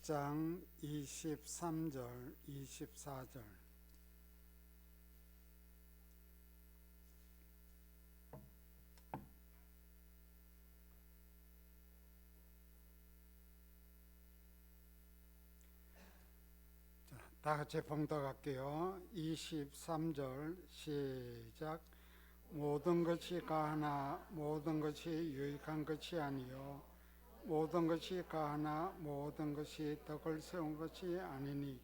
10장 23절 24절. 다 같이 봉독할게요. 23절 시작. 모든 것이 가하나 모든 것이 유익한 것이 아니요 모든 것이 가하나 모든 것이 덕을 세운 것이 아니니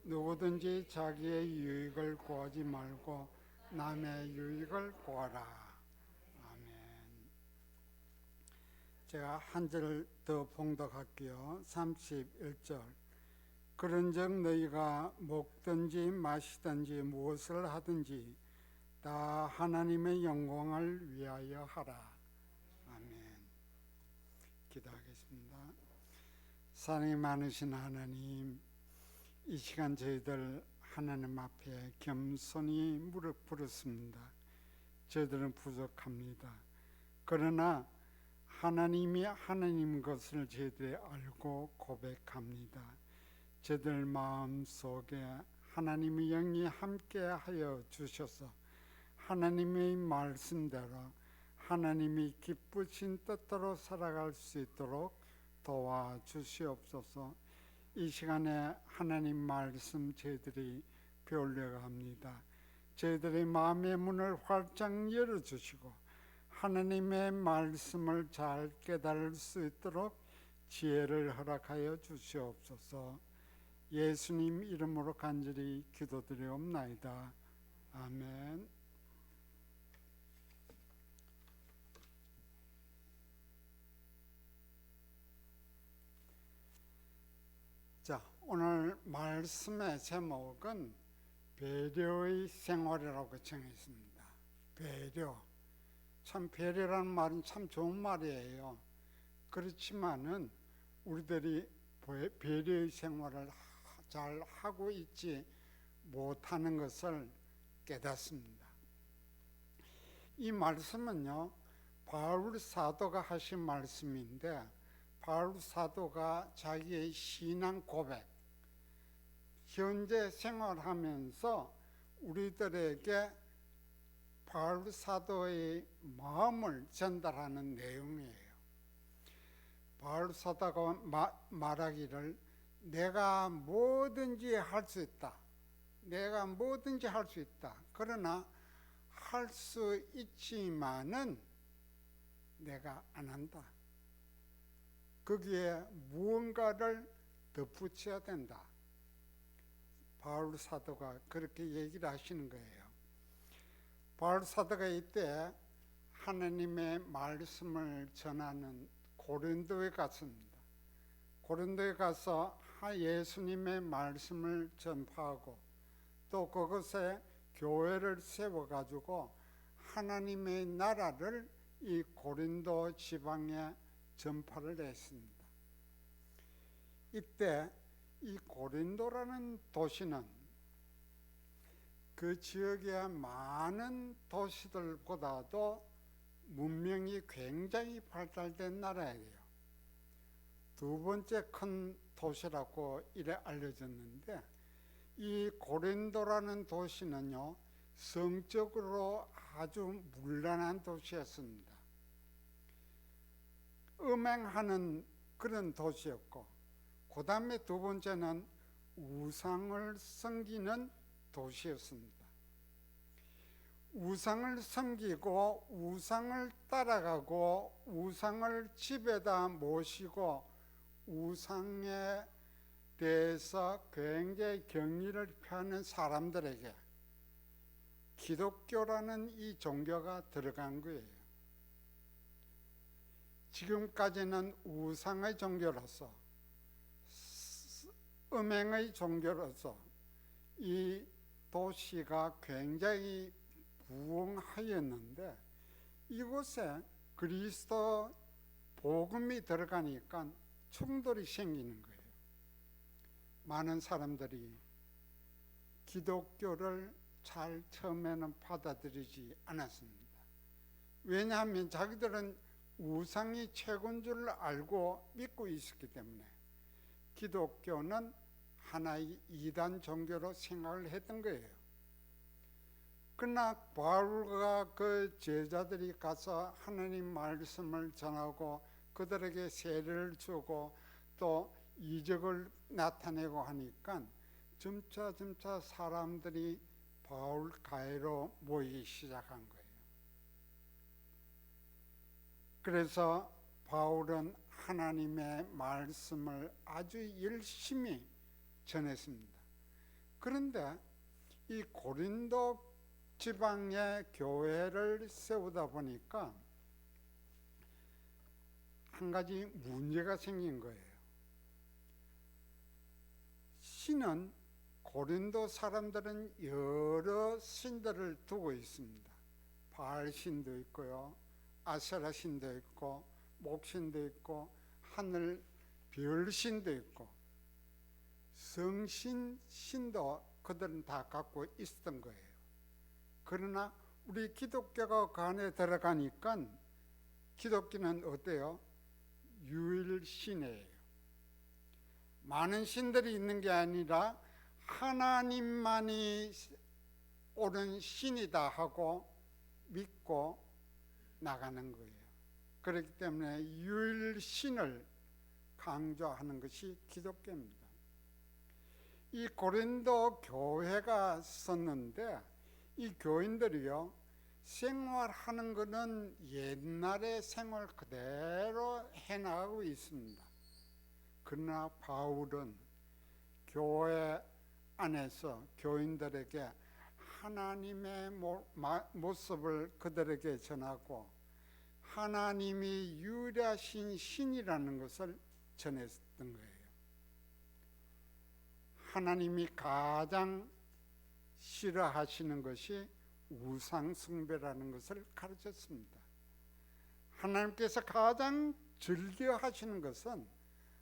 누구든지 자기의 유익을 구하지 말고 남의 유익을 구하라. 아멘. 제가 한 절 더 봉독할게요. 31절. 그런즉 너희가 먹든지 마시든지 무엇을 하든지 다 하나님의 영광을 위하여 하라. 아멘. 기도하겠습니다. 사랑이 많으신 하나님, 이 시간 저희들 하나님 앞에 겸손히 무릎 꿇었습니다. 저희들은 부족합니다. 그러나 하나님이 하나님 것을 저희들이 알고 고백합니다. 저희들 마음속에 하나님의 영이 함께하여 주셔서 하나님의 말씀대로 하나님이 기쁘신 뜻대로 살아갈 수 있도록 도와주시옵소서. 이 시간에 하나님 말씀 저희들이 배우려고 합니다. 저희들의 마음의 문을 활짝 열어주시고 하나님의 말씀을 잘 깨달을 수 있도록 지혜를 허락하여 주시옵소서. 예수님 이름으로 간절히 기도드리옵나이다. 아멘. 자, 오늘 말씀의 제목은 배려의 생활이라고 정했습니다. 배려. 참 배려라는 말은 참 좋은 말이에요. 그렇지만은 우리들이 배려의 생활을 잘 하고 있지 못하는 것을 깨닫습니다. 이 말씀은요, 바울 사도가 하신 말씀인데, 바울 사도가 자기의 신앙 고백, 현재 생활하면서 우리들에게 바울 사도의 마음을 전달하는 내용이에요. 바울 사도가 말하기를 내가 뭐든지 할 수 있다. 내가 뭐든지 할 수 있다. 그러나 할 수 있지만은 내가 안 한다. 거기에 무언가를 덧붙여야 된다. 바울 사도가 그렇게 얘기를 하시는 거예요. 바울 사도가 이때 하나님의 말씀을 전하는 고린도에 갔습니다. 고린도에 가서 예수님의 말씀을 전파하고 또 그것에 교회를 세워가지고 하나님의 나라를 이 고린도 지방에 전파를 했습니다. 이때 이 고린도라는 도시는 그 지역의 많은 도시들보다도 문명이 굉장히 발달된 나라예요. 두 번째 큰 도시라고 이래 알려졌는데, 이 고린도라는 도시는요, 성적으로 아주 문란한 도시였습니다. 음행하는 그런 도시였고, 그 다음에 두 번째는 우상을 섬기는 도시였습니다. 우상을 섬기고 우상을 따라가고 우상을 집에다 모시고 우상에 대해서 굉장히 경의를 표하는 사람들에게 기독교라는 이 종교가 들어간 거예요. 지금까지는 우상의 종교로서, 음행의 종교로서 이 도시가 굉장히 부흥하였는데, 이곳에 그리스도 복음이 들어가니까 충돌이 생기는 거예요. 많은 사람들이 기독교를 잘 처음에는 받아들이지 않았습니다. 왜냐하면 자기들은 우상이 최고인 줄 알고 믿고 있었기 때문에 기독교는 하나의 이단 종교로 생각을 했던 거예요. 그러나 바울과 그 제자들이 가서 하나님 말씀을 전하고 그들에게 세례를 주고 또 이적을 나타내고 하니까 점차 사람들이 바울 가해로 모이기 시작한 거예요. 그래서 바울은 하나님의 말씀을 아주 열심히 전했습니다. 그런데 이 고린도 지방의 교회를 세우다 보니까 한 가지 문제가 생긴 거예요. 신은 고린도 사람들은 여러 신들을 두고 있습니다. 바알 신도 있고요, 아세라 신도 있고, 목신도 있고, 하늘 별신도 있고, 성신 신도 그들은 다 갖고 있었던 거예요. 그러나 우리 기독교가 그 안에 들어가니까 기독교는 어때요? 유일신이에요. 많은 신들이 있는 게 아니라 하나님만이 옳은 신이다 하고 믿고 나가는 거예요. 그렇기 때문에 유일신을 강조하는 것이 기독교입니다. 이 고린도 교회가 썼는데 이 교인들이요, 생활하는 것은 옛날의 생활 그대로 해나가고 있습니다. 그러나 바울은 교회 안에서 교인들에게 하나님의 모습을 그들에게 전하고 하나님이 유일하신 신이라는 것을 전했던 거예요. 하나님이 가장 싫어하시는 것이 우상 숭배라는 것을 가르쳤습니다. 하나님께서 가장 즐겨 하시는 것은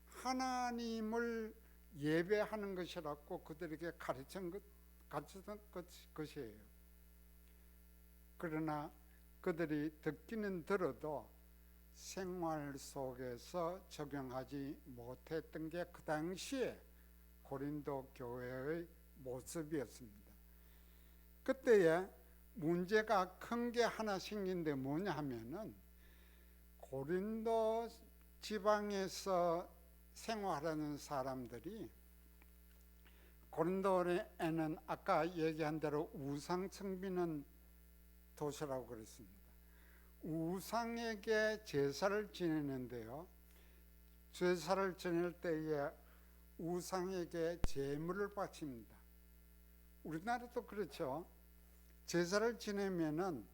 하나님을 예배하는 것이라고 그들에게 가르쳤던 것이에요. 그러나 그들이 듣기는 들어도 생활 속에서 적용하지 못했던 게 그 당시에 고린도 교회의 모습이었습니다. 그때에 문제가 큰 게 하나 생긴데 뭐냐 하면은 고린도 지방에서 생활하는 사람들이, 고린도에는 아까 얘기한 대로 우상 섬기는 도시라고 그랬습니다. 우상에게 제사를 지내는데요, 제사를 지낼 때에 우상에게 제물을 바칩니다. 우리나라도 그렇죠. 제사를 지내면은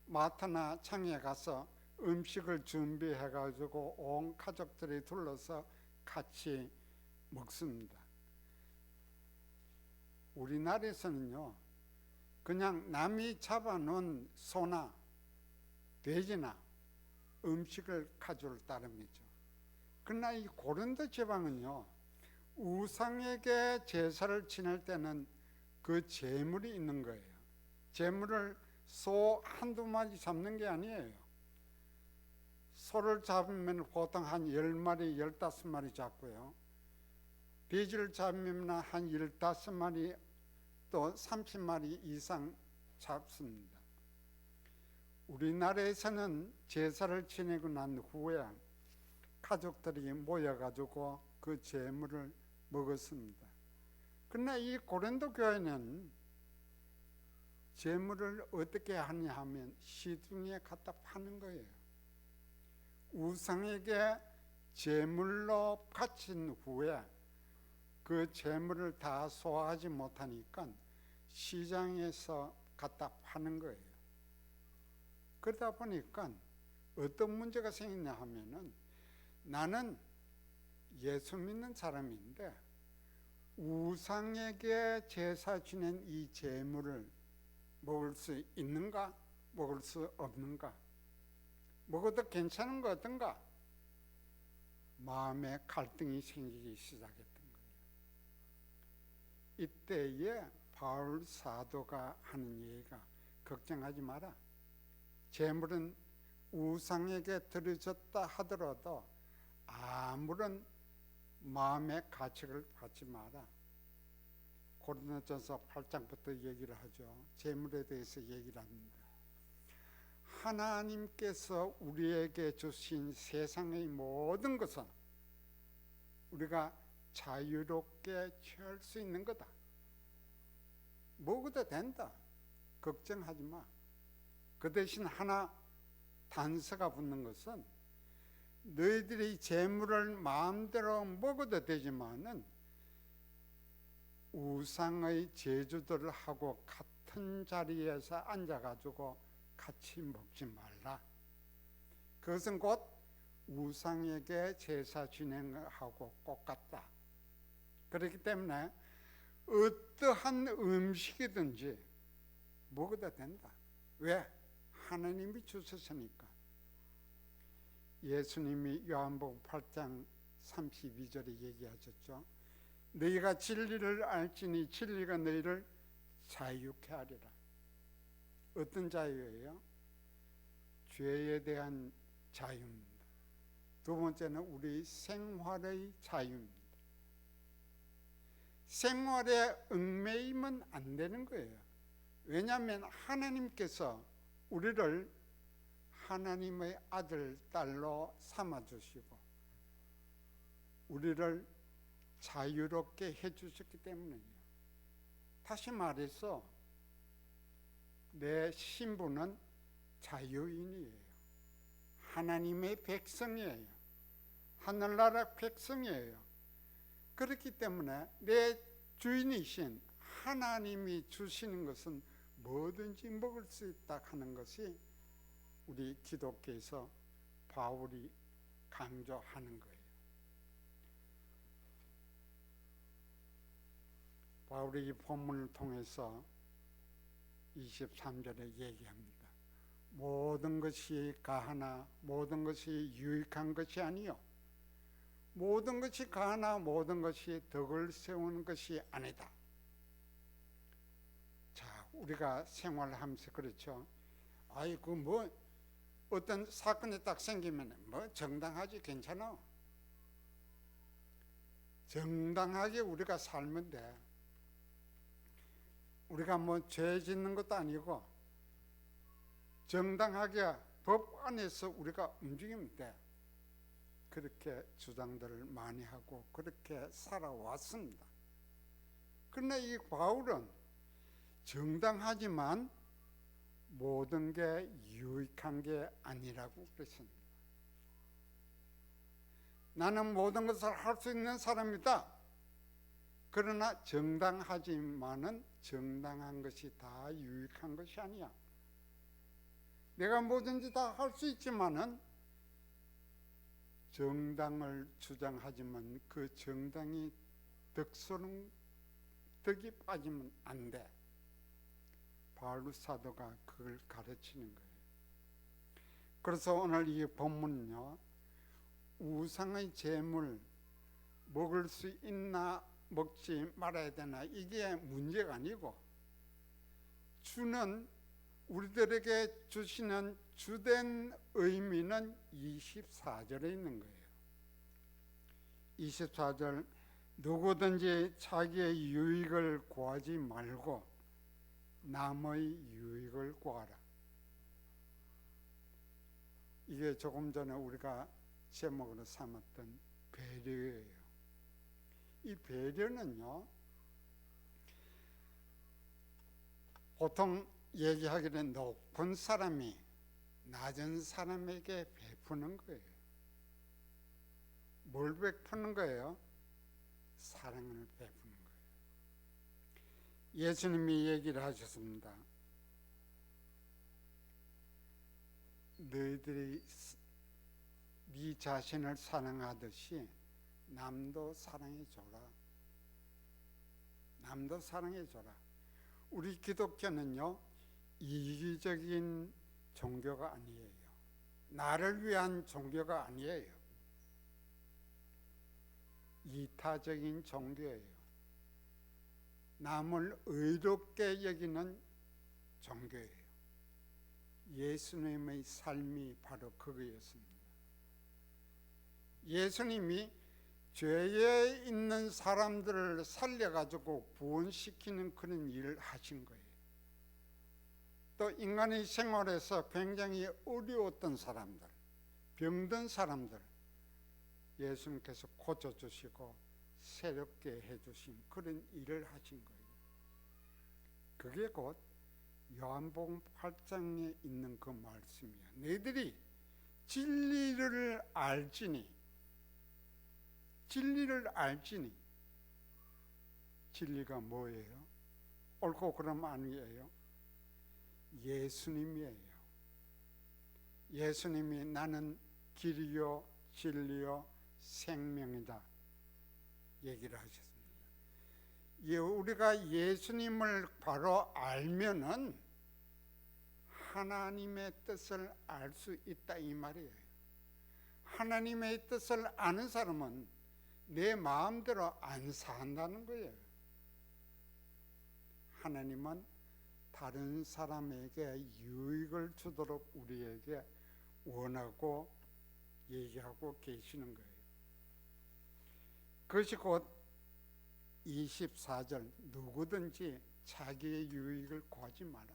마트나 창에 가서 음식을 준비해 가지고 온 가족들이 둘러서 같이 먹습니다. 우리나라에서는요, 그냥 남이 잡아놓은 소나 돼지나 음식을 가져올 따름이죠. 그러나 이 고린도 지방은요, 우상에게 제사를 지낼 때는 그 제물이 있는 거예요. 제물을 소 한두 마리 잡는 게 아니에요. 소를 잡으면 보통 한 10마리, 15마리 잡고요. 돼지를 잡으면 한 15마리 또 30마리 이상 잡습니다. 우리나라에서는 제사를 지내고 난 후에 가족들이 모여가지고 그 제물을 먹었습니다. 그러나 이 고린도 교회는 제물을 어떻게 하냐 하면 시중에 갖다 파는 거예요. 우상에게 제물로 바친 후에 그 제물을 다 소화하지 못하니까 시장에서 갖다 파는 거예요. 그러다 보니까 어떤 문제가 생기냐 하면은, 나는 예수 믿는 사람인데 우상에게 제사 지낸 이 제물을 먹을 수 있는가, 먹을 수 없는가, 먹어도 괜찮은 거 어떤가, 마음에 갈등이 생기기 시작했던 거예요. 이때에 바울 사도가 하는 얘기가, 걱정하지 마라. 제물은 우상에게 드려졌다 하더라도 아무런 마음의 가책을 받지 마라. 고린도전서 8장부터 얘기를 하죠. 재물에 대해서 얘기를 합니다. 하나님께서 우리에게 주신 세상의 모든 것은 우리가 자유롭게 취할 수 있는 거다. 먹어도 된다. 걱정하지 마. 그 대신 하나 단서가 붙는 것은 너희들이 재물을 마음대로 먹어도 되지만은 우상의 제주들을 하고 같은 자리에서 앉아가지고 같이 먹지 말라. 그것은 곧 우상에게 제사 진행하고 똑같다. 그렇기 때문에 어떠한 음식이든지 먹어도 된다. 왜? 하나님이 주셨으니까. 예수님이 요한복음 8장 32절에 얘기하셨죠. 너희가 진리를 알지니 진리가 너희를 자유케 하리라. 어떤 자유예요? 죄에 대한 자유입니다. 두 번째는 우리 생활의 자유입니다. 생활에 얽매이면 안 되는 거예요. 왜냐하면 하나님께서 우리를 하나님의 아들, 딸로 삼아주시고 우리를 자유롭게 해주셨기 때문이에요. 다시 말해서 내 신분은 자유인이에요. 하나님의 백성이에요. 하늘나라 백성이에요. 그렇기 때문에 내 주인이신 하나님이 주시는 것은 뭐든지 먹을 수 있다 하는 것이 우리 기독교에서 바울이 강조하는 거예요. 바울이 이 본문을 통해서 23절에 얘기합니다. 모든 것이 가하나 모든 것이 유익한 것이 아니요 모든 것이 가하나 모든 것이 덕을 세우는 것이 아니다. 자, 우리가 생활하면서 그렇죠. 아이고 뭐 어떤 사건이 딱 생기면 뭐 정당하지 괜찮아. 정당하게 우리가 살면 돼. 우리가 뭐 죄 짓는 것도 아니고 정당하게 법 안에서 우리가 움직이면 돼. 그렇게 주장들을 많이 하고 그렇게 살아왔습니다. 그러나 이 바울은 정당하지만 모든 게 유익한 게 아니라고 그랬습니다. 나는 모든 것을 할 수 있는 사람이다. 그러나 정당하지만은 정당한 것이 다 유익한 것이 아니야. 내가 뭐든지 다 할 수 있지만은 정당을 주장하지만 그 정당이 덕이 빠지면 안 돼. 바울 사도가 그걸 가르치는 거예요. 그래서 오늘 이 본문은요, 우상의 재물 먹을 수 있나 먹지 말아야 되나 이게 문제가 아니고 주는 우리들에게 주시는 주된 의미는 24절에 있는 거예요. 24절 누구든지 자기의 유익을 구하지 말고 남의 유익을 구하라. 이게 조금 전에 우리가 제목으로 삼았던 배려예요. 이 배려는요, 보통 얘기하기는 높은 사람이 낮은 사람에게 베푸는 거예요. 뭘 베푸는 거예요? 사랑을 베푸는 거예요. 예수님이 얘기를 하셨습니다. 너희들이 네 자신을 사랑하듯이 남도 사랑해줘라. 남도 사랑해줘라. 우리 기독교는요, 이기적인 종교가 아니에요. 나를 위한 종교가 아니에요. 이타적인 종교예요. 남을 의롭게 여기는 종교예요. 예수님의 삶이 바로 그거였습니다. 예수님이 죄에 있는 사람들을 살려가지고 구원시키는 그런 일을 하신 거예요. 또 인간의 생활에서 굉장히 어려웠던 사람들, 병든 사람들 예수님께서 고쳐주시고 새롭게 해주신 그런 일을 하신 거예요. 그게 곧 요한복음 8장에 있는 그 말씀이야. 너희들이 진리를 알지니, 진리를 알지니. 진리가 뭐예요? 옳고 그름 아니에요? 예수님이에요. 예수님이 나는 길이요 진리요 생명이다 얘기를 하셨습니다. 우리가 예수님을 바로 알면은 하나님의 뜻을 알 수 있다 이 말이에요. 하나님의 뜻을 아는 사람은 내 마음대로 안 산다는 거예요. 하나님은 다른 사람에게 유익을 주도록 우리에게 원하고 얘기하고 계시는 거예요. 그것이 곧 24절 누구든지 자기의 유익을 구하지 마라.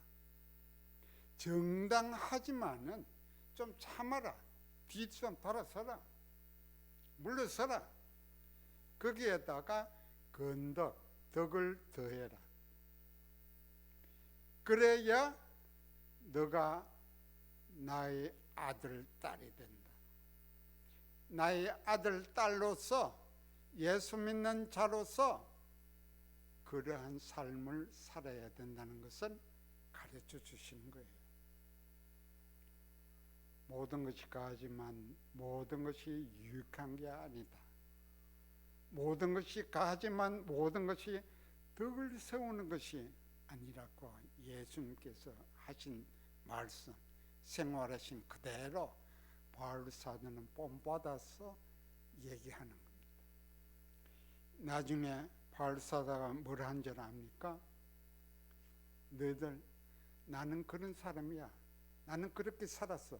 정당하지만은 좀 참아라. 뒤 좀 돌아서라. 물러서라. 거기에다가 덕을 더해라. 그래야 너가 나의 아들, 딸이 된다. 나의 아들, 딸로서 예수 믿는 자로서 그러한 삶을 살아야 된다는 것을 가르쳐 주시는 거예요. 모든 것이 가하지만 모든 것이 유익한 게 아니다. 모든 것이 가하지만 모든 것이 덕을 세우는 것이 아니라고 예수님께서 하신 말씀, 생활하신 그대로 바울 사도는 본받아서 얘기하는 겁니다. 나중에 바울 사도가 뭘 한 줄 압니까? 너희들, 나는 그런 사람이야. 나는 그렇게 살았어.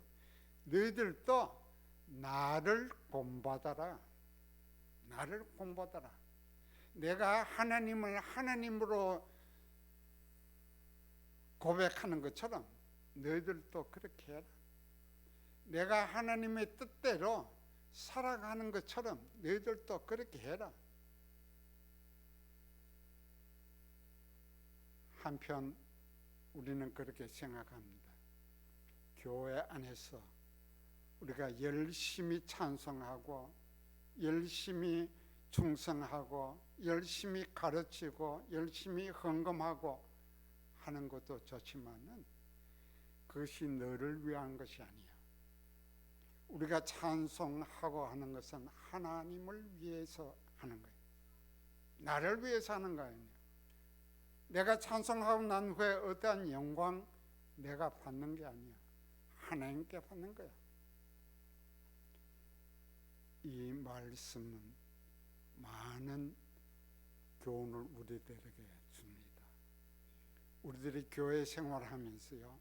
너희들도 나를 본받아라. 나를 본받아라. 내가 하나님을 하나님으로 고백하는 것처럼 너희들도 그렇게 해라. 내가 하나님의 뜻대로 살아가는 것처럼 너희들도 그렇게 해라. 한편 우리는 그렇게 생각합니다. 교회 안에서 우리가 열심히 찬송하고 열심히 충성하고 열심히 가르치고 열심히 헌금하고 하는 것도 좋지만은 그것이 너를 위한 것이 아니야. 우리가 찬송하고 하는 것은 하나님을 위해서 하는 거예요. 나를 위해서 하는 거 아니에요. 내가 찬송하고 난 후에 어떠한 영광 내가 받는 게 아니야. 하나님께 받는 거야. 이 말씀은 많은 교훈을 우리들에게 줍니다. 우리들이 교회 생활하면서요,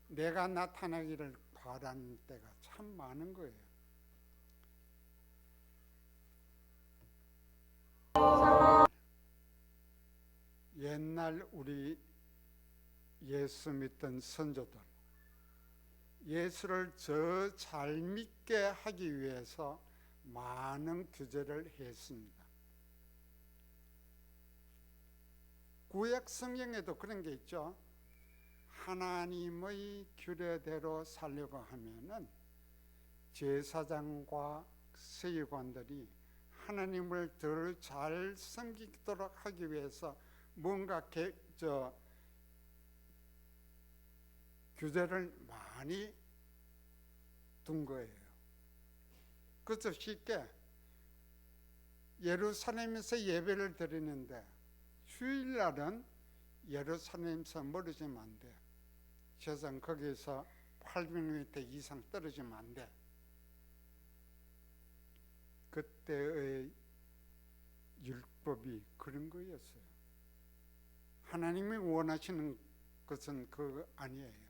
내가 나타나기를 바라는 때가 참 많은 거예요. 옛날 우리 예수 믿던 선조들, 예수를 더 잘 믿게 하기 위해서 많은 규제를 했습니다. 구약 성경에도 그런 게 있죠. 하나님의 규례대로 살려고 하면은 제사장과 서기관들이 하나님을 더 잘 섬기도록 하기 위해서 뭔가 규제를 많이 둔 거예요. 그래서 쉽게 예루살렘에서 예배를 드리는데 주일날은 예루살렘에서 멀어지면 안 돼. 최소한 거기서 800m 이상 떨어지면 안 돼. 그때의 율법이 그런 거였어요. 하나님이 원하시는 것은 그거 아니에요.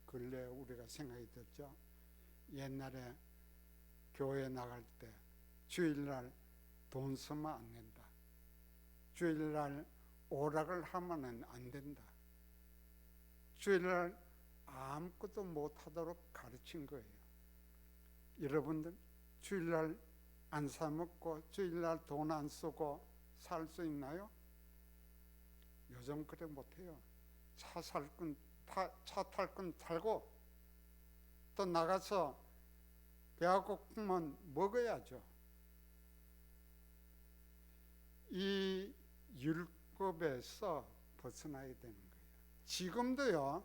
근래 우리가 생각이 들죠. 옛날에 교회 나갈 때 주일날 돈 쓰면 안 된다. 주일날 오락을 하면 안 된다. 주일날 아무것도 못하도록 가르친 거예요. 여러분들 주일날 안 사먹고 주일날 돈 안 쓰고 살 수 있나요? 요즘 그래 못해요. 차 탈 건 탈고 또 나가서 배가 고프면 먹어야죠. 이 율법에서 벗어나야 되는 거예요. 지금도요,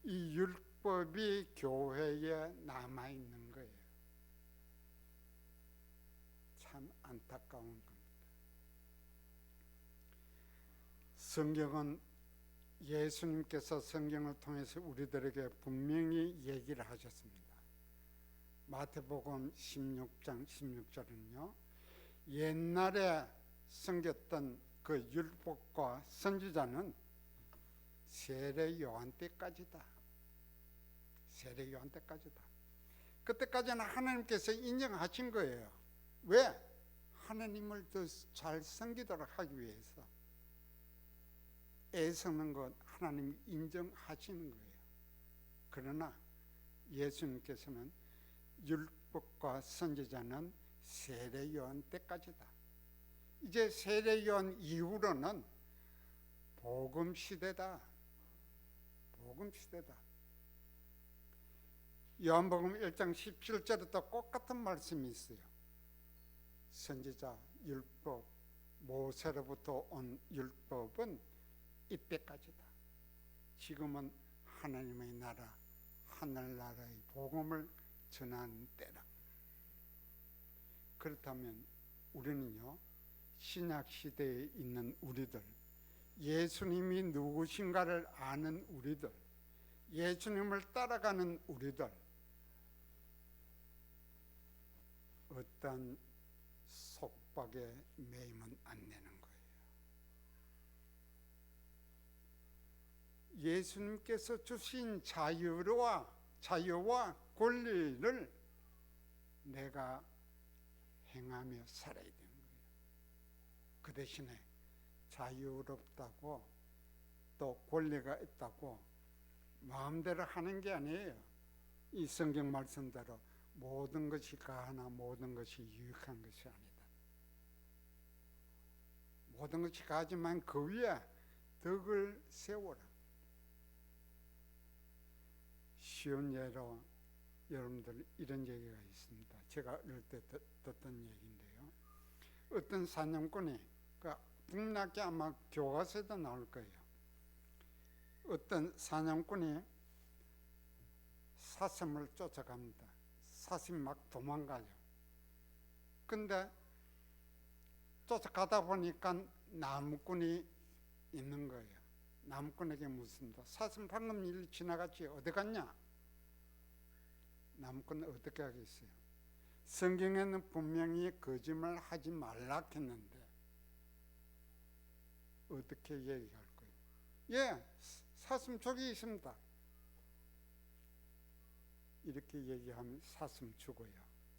이 율법이 교회에 남아있는 거예요. 참 안타까운 겁니다. 성경은 예수님께서 성경을 통해서 우리들에게 분명히 얘기를 하셨습니다. 마태복음 16장 16절은요, 옛날에 섬겼던 그 율법과 선지자는 세례 요한 때까지다. 세례 요한 때까지다. 그때까지는 하나님께서 인정하신 거예요. 왜? 하나님을 더 잘 섬기도록 하기 위해서 애쓰는 것 하나님이 인정하시는 거예요. 그러나 예수님께서는 율법과 선지자는 세례 요한 때까지다. 이제 세례 요한 이후로는 복음 시대다. 복음 시대다. 요한복음 1장 17절에도 똑같은 말씀이 있어요. 선지자, 율법, 모세로부터 온 율법은 이때까지다. 지금은 하나님의 나라, 하늘나라의 복음을 전하는 때다. 그렇다면 우리는요, 신약 시대에 있는 우리들, 예수님이 누구신가를 아는 우리들, 예수님을 따라가는 우리들, 어떤 속박에 매이면 안 되는 거예요. 예수님께서 주신 자유와 권리를 내가 행하며 살아야 되는 거예요. 그 대신에 자유롭다고 또 권리가 있다고 마음대로 하는 게 아니에요. 이 성경 말씀대로 모든 것이 가하나 모든 것이 유익한 것이 아니다. 모든 것이 가하지만 그 위에 덕을 세워라. 쉬운 예로 여러분들 이런 얘기가 있습니다. 제가 어릴 때 듣던 얘기인데요. 어떤 사냥꾼이, 북락에 아마 교과서에도 나올 거예요. 어떤 사냥꾼이 사슴을 쫓아갑니다. 사슴이 막 도망가요. 근데 쫓아가다 보니까 나무꾼이 있는 거예요. 나무꾼에게 묻습니다. 사슴 방금 일 지나갔지 어디 갔냐? 나무꾼은 어떻게 하겠어요? 성경에는 분명히 거짓말 하지 말라 했는데 어떻게 얘기할 거예요? 예, 사슴 저기 있습니다. 이렇게 얘기하면 사슴 죽어요.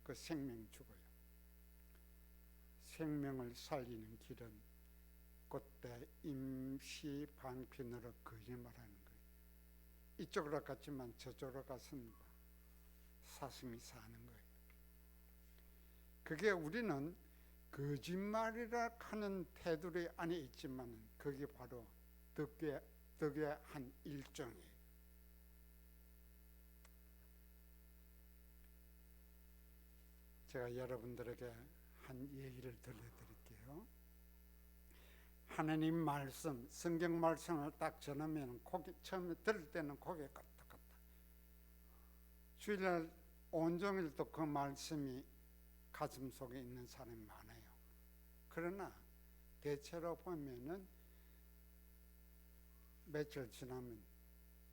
그 생명 죽어요. 생명을 살리는 길은 그때 임시 방편으로 거짓말하는 거예요. 이쪽으로 갔지만 저쪽으로 갔습니다. 사슴이 사는 거예요. 그게 우리는 거짓말이라 하는 테두리 안에 있지만 그게 바로 덕의 한 일종이에요. 제가 여러분들에게 한 얘기를 들려드릴게요. 하나님 말씀, 성경 말씀을 딱 전하면 처음에 들을 때는 고개 까딱까딱. 주일날 온종일 또 그 말씀이 가슴 속에 있는 사람이 많아요. 그러나 대체로 보면은 며칠 지나면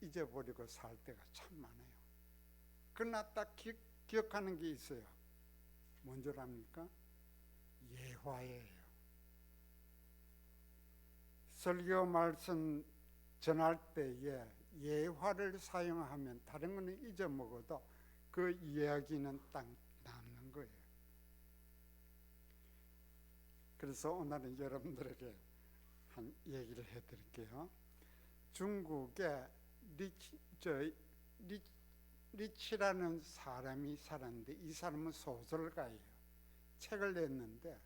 잊어버리고 살 때가 참 많아요. 그러나 딱 기억하는 게 있어요. 뭔 줄 압니까? 예화예요. 설교 말씀 전할 때에 예화를 사용하면 다른 거는 잊어먹어도 그 이야기는 딱 남는 거예요. 그래서 오늘은 여러분들에게 한 얘기를 해드릴게요. 중국에 리치라는 사람이 살았는데, 이 사람은 소설가예요. 책을 냈는데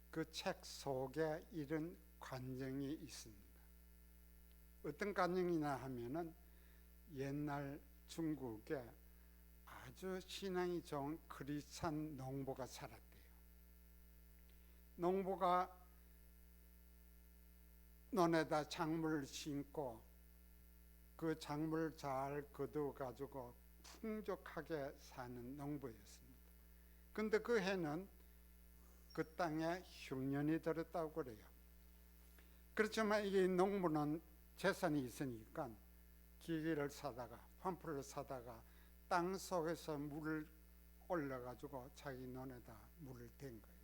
그 책 속에 이런 관정이 있습니다. 어떤 관정이냐 하면은, 옛날 중국에 아주 신앙이 좋은 크리스찬 농부가 살았대요. 농부가 논에다 작물을 심고 그 작물을 잘 거두어 가지고 풍족하게 사는 농부였습니다. 근데 그 해는 그 땅에 흉년이 들었다고 그래요. 그렇지만 이 농부는 재산이 있으니까 기계를 사다가, 펌프를 사다가 땅 속에서 물을 올려가지고 자기 논에다 물을 댄 거예요.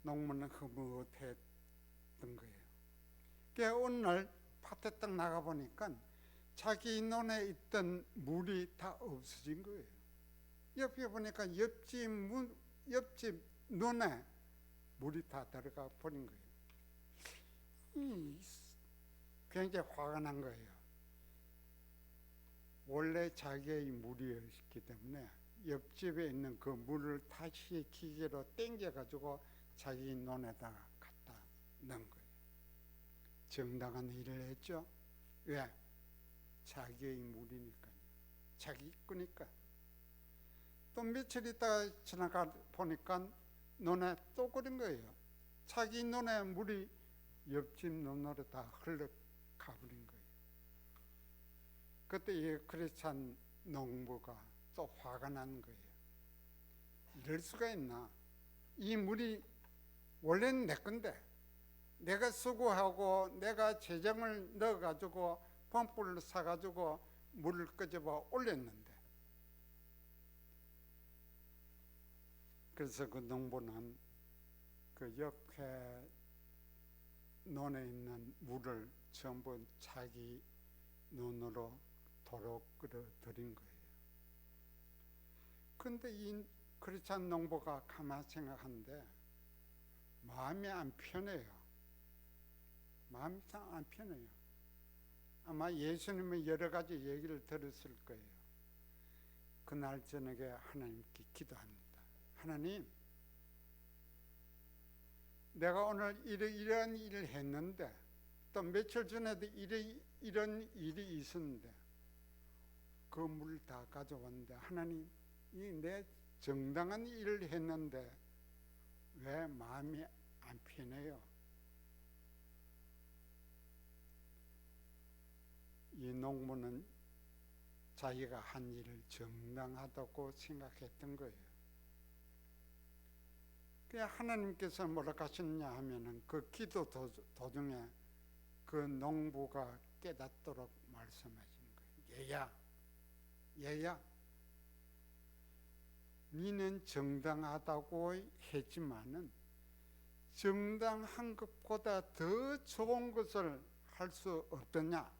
농부는 흐뭇했던 거예요. 그래서 어느 날 밭에 딱 나가보니까 자기 논에 있던 물이 다 없어진 거예요. 옆에 보니까 옆집 논에 물이 다 들어가 버린 거예요. 굉장히 화가 난 거예요. 원래 자기의 물이었기 때문에 옆집에 있는 그 물을 다시 기계로 땡겨가지고 자기 논에다가 갖다 넣은 거예요. 정당한 일을 했죠. 왜? 자기의 물이니까요. 자기 거니까. 또 며칠 있다가 지나가 보니까 논에 또 그런 거예요. 자기 논에 물이 옆집 논으로 다 흘러가 버린 거예요. 그때 이 크리스찬 농부가 또 화가 난 거예요. 이럴 수가 있나? 이 물이 원래는 내 건데, 내가 수고하고 내가 재정을 넣어가지고 펌프를 사가지고 물을 끄집어 올렸는데, 그래서 그 농부는 그 옆에 논에 있는 물을 전부 자기 논으로 도로 끌어들인 거예요. 근데 이 크리스찬 농부가 가만히 생각하는데 마음이 안 편해요. 마음이 안 편해요. 아마 예수님의 여러 가지 얘기를 들었을 거예요. 그날 저녁에 하나님께 기도합니다. 하나님, 내가 오늘 이런 일을 했는데, 또 며칠 전에도 이런 일이 있었는데, 그 물 다 가져왔는데, 하나님, 이 내 정당한 일을 했는데 왜 마음이 안 편해요? 이 농부는 자기가 한 일을 정당하다고 생각했던 거예요. 하나님께서 뭐라 하셨냐 하면은, 그 기도 도중에 그 농부가 깨닫도록 말씀하시는 거예요. 얘야, 니는 정당하다고 했지만은 정당한 것보다 더 좋은 것을 할 수 없더냐?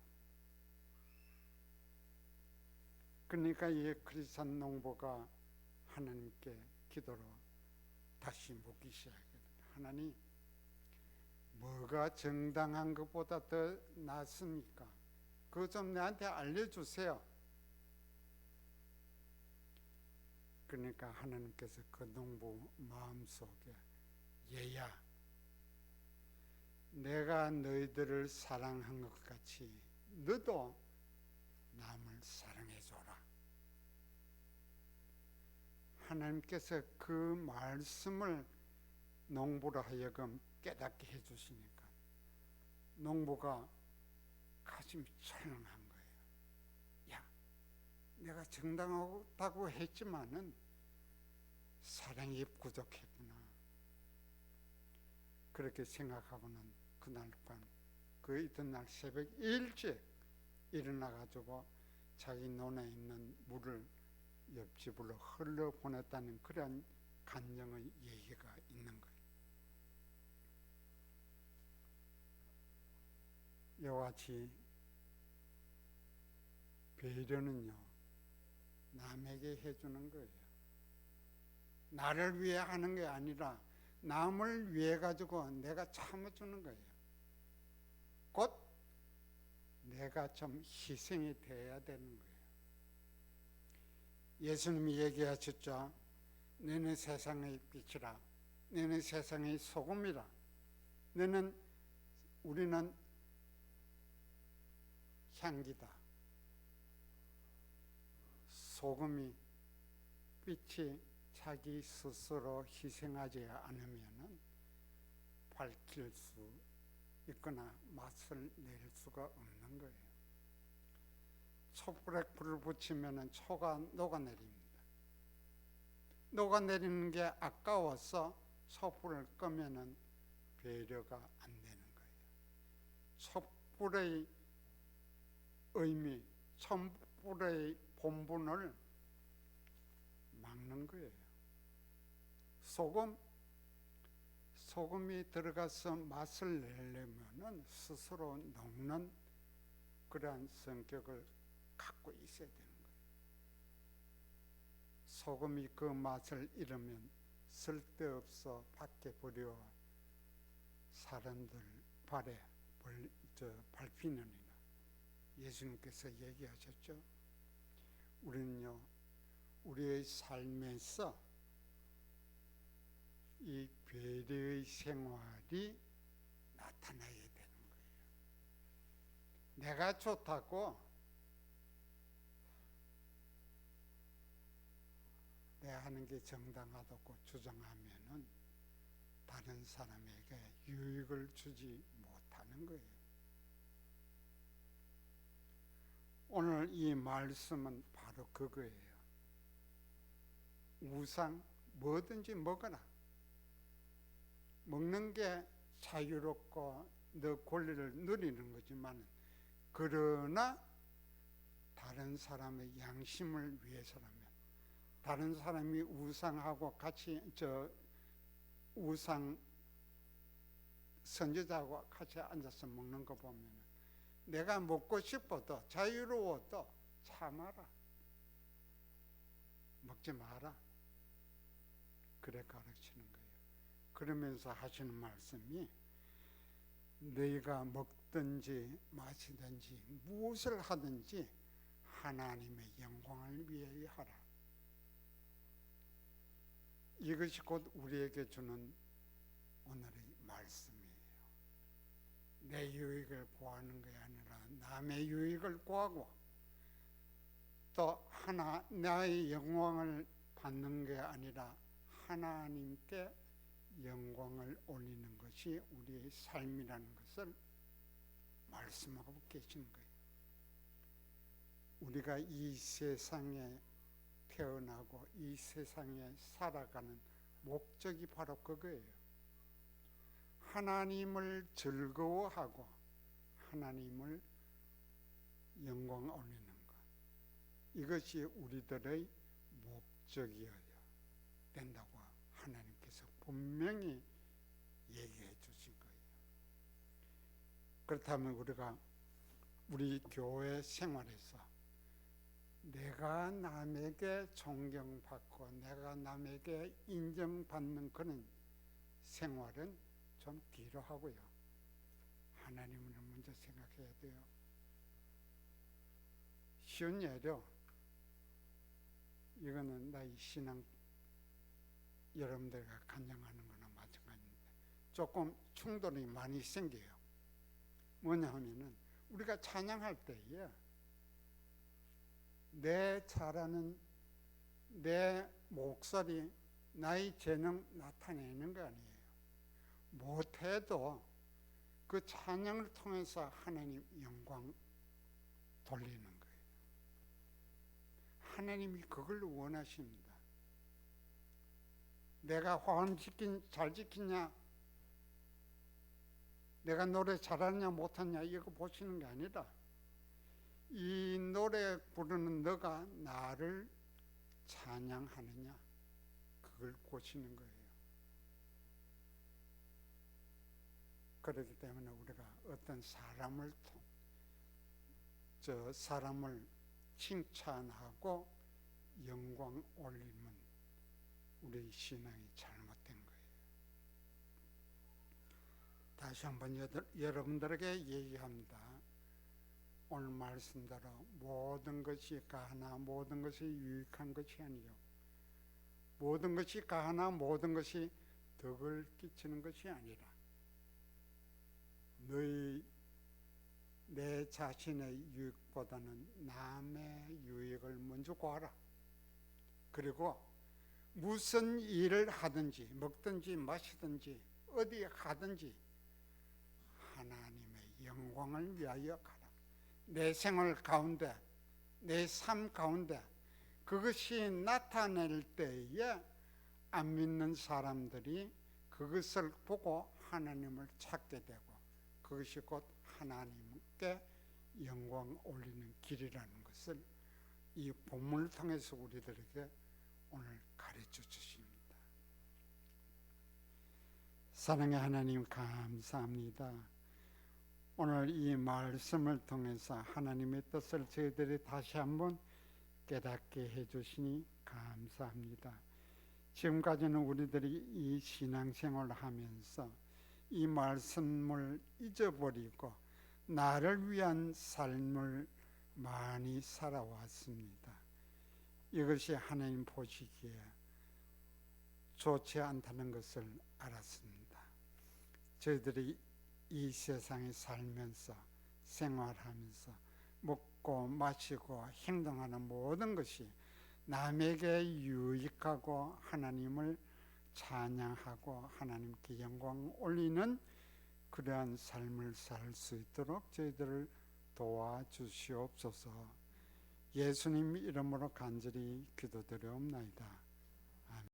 그러니까 이 크리스찬 농부가 하나님께 기도로 다시 묻기 시작해요. 하나님, 뭐가 정당한 것보다 더 낫습니까? 그거 좀 나한테 알려주세요. 그러니까 하나님께서 그 농부 마음속에, 얘야, 내가 너희들을 사랑한 것 같이 너도 남을 사랑해줘라. 하나님께서 그 말씀을 농부로 하여금 깨닫게 해주시니까 농부가 가슴이 철렁한 거예요. 야, 내가 정당하다고 했지만은 사랑이 부족했구나. 그렇게 생각하고는 그날 밤, 그 이튿날 새벽 일찍 일어나가지고 자기 논에 있는 물을 옆집으로 흘러보냈다는 그런 간증의 얘기가 있는 거예요. 이와 같이 배려는요, 남에게 해주는 거예요. 나를 위해 하는 게 아니라 남을 위해 가지고 내가 참아주는 거예요. 곧 내가 좀 희생이 돼야 되는 거예요. 예수님이 얘기하셨죠. 너는 세상의 빛이라, 너는 세상의 소금이라. 우리는 향기다. 소금이 빛이 자기 스스로 희생하지 않으면 밝힐 수 있거나 맛을 낼 수가 없는 거예요. 촛불에 불을 붙이면 초가 녹아내립니다. 녹아내리는 게 아까워서 촛불을 끄면 배려가 안 되는 거예요. 촛불의 의미, 촛불의 본분을 막는 거예요. 소금이 들어가서 맛을 내려면 스스로 녹는 그러한 성격을 갖고 있어야 되는 거예요. 소금이 그 맛을 잃으면 쓸데없어 밖에 버려 사람들 발에 밟히느니라. 예수님께서 얘기하셨죠. 우리는요, 우리의 삶에서 이 배려의 생활이 나타나야 되는 거예요. 내가 좋다고 내가 하는 게 정당하다고 주장하면은 다른 사람에게 유익을 주지 못하는 거예요. 오늘 이 말씀은 바로 그거예요. 우상 뭐든지 먹어라. 먹는 게 자유롭고 너 권리를 누리는 거지만, 그러나 다른 사람의 양심을 위해서라면, 다른 사람이 우상하고 같이 우상 선지자하고 같이 앉아서 먹는 거 보면 내가 먹고 싶어도 자유로워도 참아라. 먹지 마라. 그래 가르치는 거예요. 그러면서 하시는 말씀이 너희가 먹든지 마시든지 무엇을 하든지 하나님의 영광을 위해 하라. 이것이 곧 우리에게 주는 오늘의 말씀이에요. 내 유익을 구하는 게 아니라 남의 유익을 구하고, 또 나의 영광을 받는 게 아니라 하나님께 영광을 올리는 것이 우리의 삶이라는 것을 말씀하고 계시는 거예요. 우리가 이 세상에 태어나고 이 세상에 살아가는 목적이 바로 그거예요. 하나님을 즐거워하고 하나님을 영광 올리는 것, 이것이 우리들의 목적이어야 된다고 하나님께서 분명히 얘기해 주신 거예요. 그렇다면 우리 교회 생활에서 내가 남에게 존경받고 내가 남에게 인정받는 그런 생활은 좀 뒤로 하고요, 하나님을 먼저 생각해야 돼요. 쉬운 예로, 이거는 나의 신앙 여러분들과 간증하는 거나 마찬가지인데 조금 충돌이 많이 생겨요. 뭐냐 하면은 우리가 찬양할 때에 내 잘하는 내 목소리, 나의 재능 나타내는 거 아니에요. 못해도 그 찬양을 통해서 하나님 영광 돌리는 거예요. 하나님이 그걸 원하십니다. 내가 화음 잘 지키냐, 내가 노래 잘하냐 못하냐 이거 보시는 게 아니라 이 노래 부르는 너가 나를 찬양하느냐, 그걸 보시는 거예요. 그렇기 때문에 우리가 어떤 사람을 칭찬하고 영광 올리면 우리 신앙이 잘못된 거예요. 다시 한번 여러분들에게 얘기합니다. 오늘 말씀대로 모든 것이 가하나 모든 것이 유익한 것이 아니요, 모든 것이 가하나 모든 것이 덕을 끼치는 것이 아니라 너희 내 자신의 유익보다는 남의 유익을 먼저 구하라. 그리고 무슨 일을 하든지 먹든지 마시든지 어디 가든지 하나님의 영광을 위하여 가라. 내 생활 가운데, 내 삶 가운데 그것이 나타낼 때에 안 믿는 사람들이 그것을 보고 하나님을 찾게 되고, 그것이 곧 하나님께 영광 올리는 길이라는 것을 이 본문을 통해서 우리들에게 오늘 가르쳐 주십니다. 사랑의 하나님, 감사합니다. 오늘 이 말씀을 통해서 하나님의 뜻을 저희들이 다시 한번 깨닫게 해주시니 감사합니다. 지금까지는 우리들이 이 신앙생활을 하면서 이 말씀을 잊어버리고 나를 위한 삶을 많이 살아왔습니다. 이것이 하나님 보시기에 좋지 않다는 것을 알았습니다. 저희들이 이 세상에 살면서 생활하면서 먹고 마시고 행동하는 모든 것이 남에게 유익하고 하나님을 찬양하고 하나님께 영광 올리는 그러한 삶을 살 수 있도록 저희들을 도와주시옵소서. 예수님 이름으로 간절히 기도드리옵나이다.